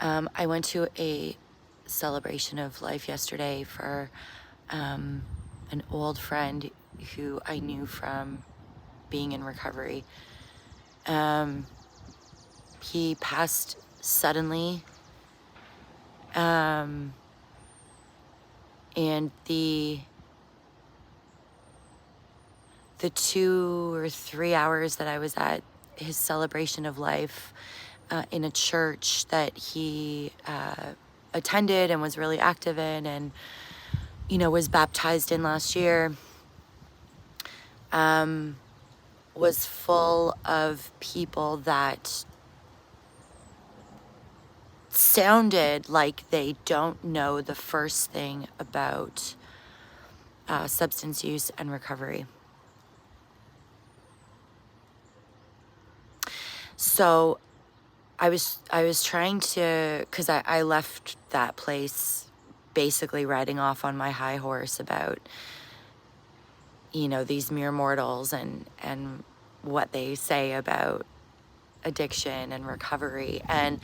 I went to a celebration of life yesterday for an old friend who I knew from being in recovery. He passed suddenly, and the 2 or 3 hours that I was at his celebration of life in a church that he attended and was really active in, and was baptized in last year, was full of people that sounded like they don't know the first thing about substance use and recovery. So I was trying to, because I left that place basically riding off on my high horse about, these mere mortals and what they say about addiction and recovery. And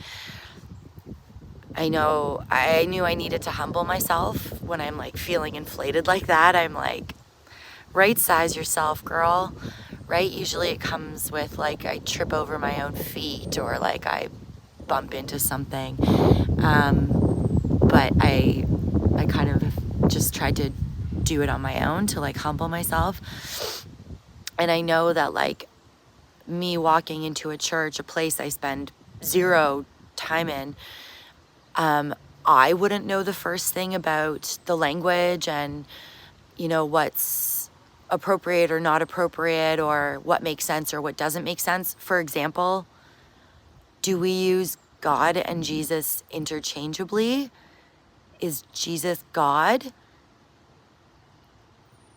I knew I needed to humble myself when I'm like feeling inflated like that. I'm like, right size yourself, girl, right? Usually it comes with like I trip over my own feet or like I bump into something. But I kind of just tried to do it on my own to like humble myself. And I know that like me walking into a church, a place I spend zero time in, I wouldn't know the first thing about the language and, what's appropriate or not appropriate or what makes sense or what doesn't make sense. For example, do we use God and Jesus interchangeably? Is Jesus God?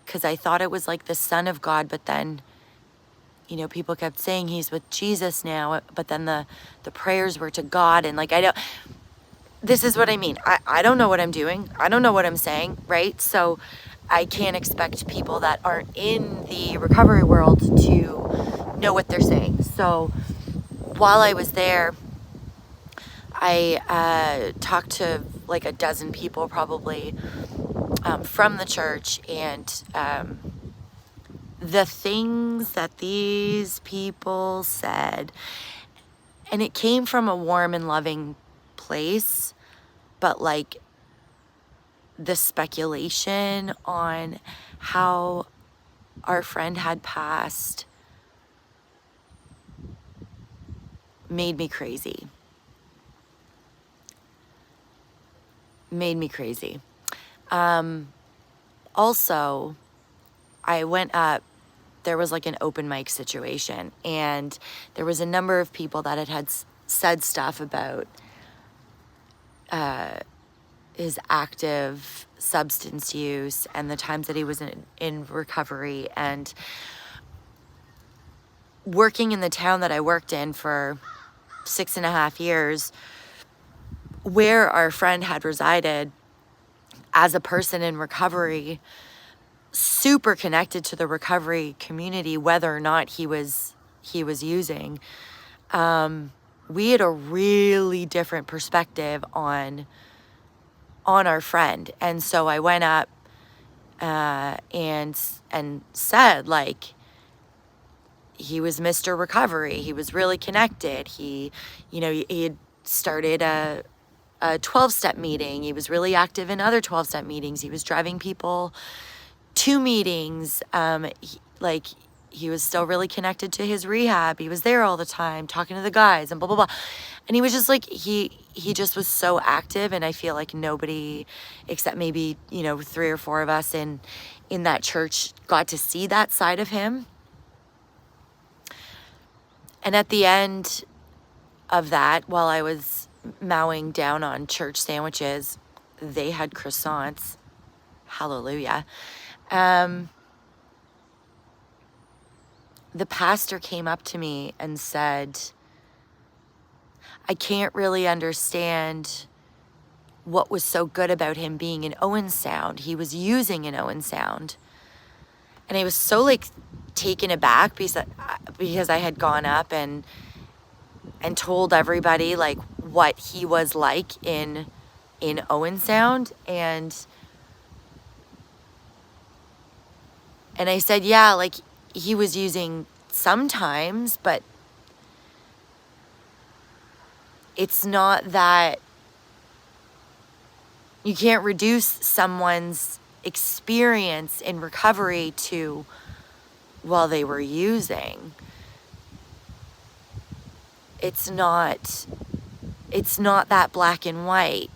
Because I thought it was like the Son of God, but then, people kept saying he's with Jesus now, but then the prayers were to God. And like, this is what I mean. I don't know what I'm doing. I don't know what I'm saying, right? So I can't expect people that aren't in the recovery world to know what they're saying. So while I was there, I talked to like a dozen people probably from the church, and the things that these people said, and it came from a warm and loving place, but like the speculation on how our friend had passed made me crazy. Also, I went up, there was like an open mic situation, and there was a number of people that had said stuff about his active substance use and the times that he was in recovery. And working in the town that I worked in for 6.5 years, where our friend had resided as a person in recovery, super connected to the recovery community, whether or not he was using, we had a really different perspective on our friend. And so I went up and said, like, he was Mr. Recovery. He was really connected. He had started a 12-step meeting. He was really active in other 12-step meetings. He was driving people to meetings. He was still really connected to his rehab. He was there all the time talking to the guys and blah, blah, blah. And he was just like, he just was so active. And I feel like nobody except maybe, 3 or 4 of us in that church got to see that side of him. And at the end of that, while I was mowing down on church sandwiches, they had croissants. Hallelujah. The pastor came up to me and said, I can't really understand what was so good about him being in Owen Sound. He was using an Owen Sound. And I was so like taken aback because I had gone up and and told everybody like what he was like in Owen Sound, and I said, yeah, like he was using sometimes, but it's not that you can't reduce someone's experience in recovery to, well, they were using. It's not that black and white.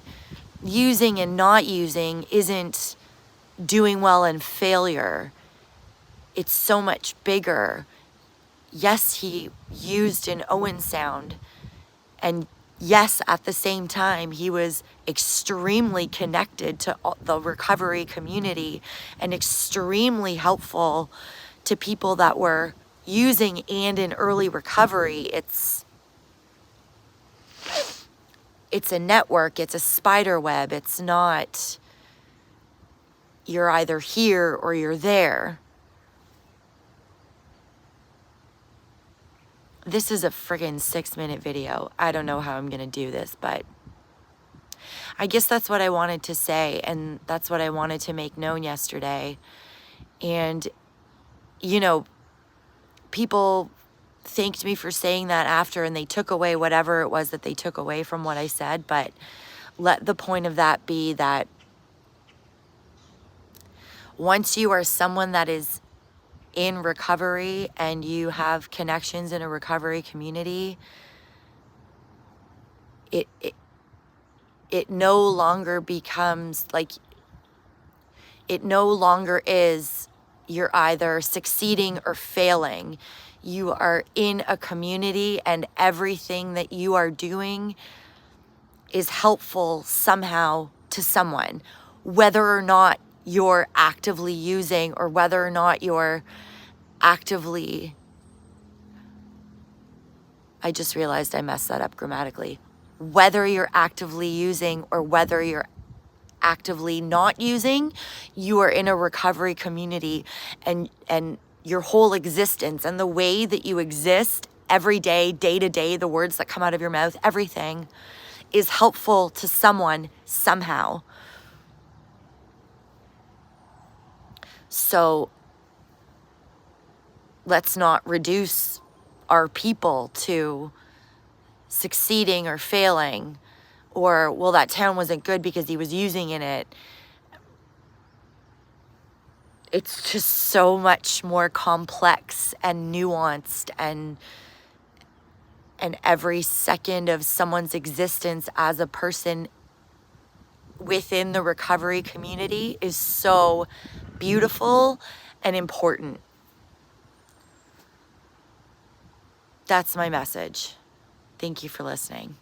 Using and not using isn't doing well and failure. It's so much bigger. Yes, he used an Owen Sound, and yes, at the same time, he was extremely connected to the recovery community and extremely helpful to people that were using and in early recovery. It's a network, it's a spider web. It's not, you're either here or you're there. This is a friggin' 6-minute video. I don't know how I'm gonna do this, but I guess that's what I wanted to say, and that's what I wanted to make known yesterday. And, you know, people thanked me for saying that after, and they took away whatever it was that they took away from what I said, but let the point of that be that once you are someone that is in recovery and you have connections in a recovery community, it no longer becomes like, it no longer is you're either succeeding or failing. You are in a community, and everything that you are doing is helpful somehow to someone, whether or not you're actively using or whether or not you're actively, I just realized I messed that up grammatically. Whether you're actively using or whether you're actively not using, you are in a recovery community, and your whole existence and the way that you exist every day, day to day, the words that come out of your mouth, everything is helpful to someone somehow. So let's not reduce our people to succeeding or failing, or, well, that town wasn't good because he was using in it. It's just so much more complex and nuanced, and every second of someone's existence as a person within the recovery community is so beautiful and important. That's my message. Thank you for listening.